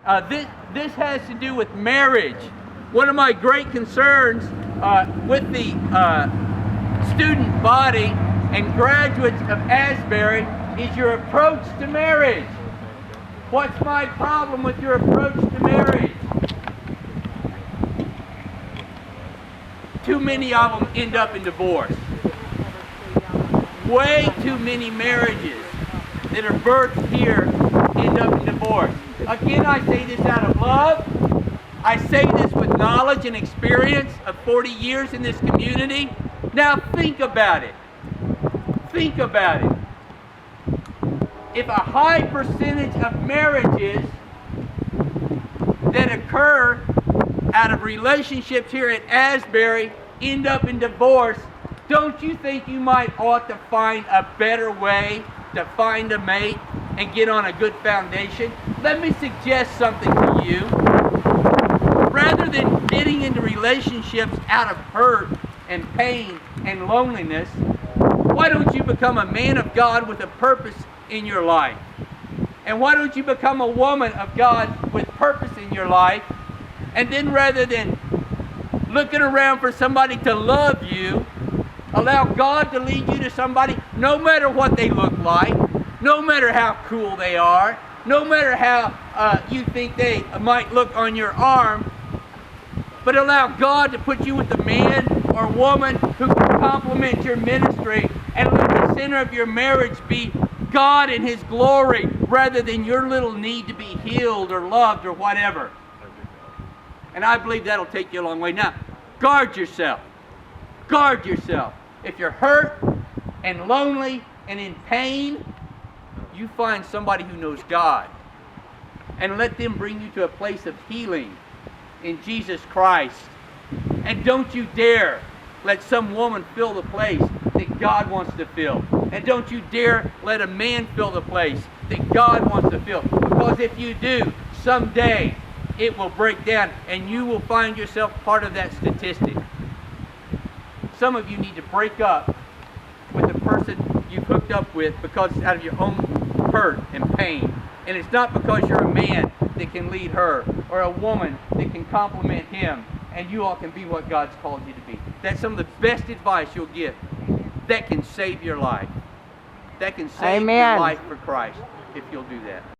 This has to do with marriage. One of my great concerns with the student body and graduates of Asbury is your approach to marriage. What's my problem with your approach to marriage? Too many of them end up in divorce. Way too many marriages that are birthed here end up in divorce. Again, I say this out of love. I say this with knowledge and experience of 40 years in this community. Now think about it. Think about it. If a high percentage of marriages that occur out of relationships here at Asbury end up in divorce, don't you think you might ought to find a better way to find a mate and get on a good foundation? Let me suggest something to you. Rather than getting into relationships out of hurt and pain and loneliness, why don't you become a man of God with a purpose in your life? And why don't you become a woman of God with purpose in your life? And then rather than looking around for somebody to love you, allow God to lead you to somebody, no matter what they look like, no matter how cool they are, no matter how you think they might look on your arm, but allow God to put you with a man or woman who can complement your ministry, and let the center of your marriage be God and His glory rather than your little need to be healed or loved or whatever. And I believe that'll take you a long way. Now, guard yourself. Guard yourself. If you're hurt and lonely and in pain, you find somebody who knows God and let them bring you to a place of healing in Jesus Christ. And don't you dare let some woman fill the place that God wants to fill. And don't you dare let a man fill the place that God wants to fill. Because if you do, someday it will break down and you will find yourself part of that statistic. Some of you need to break up with the person you've hooked up with because it's out of your own hurt and pain. And it's not because you're a man that can lead her or a woman that can complement him, and you all can be what God's called you to be. That's some of the best advice you'll get that can save your life. That can save your life for Christ if you'll do that.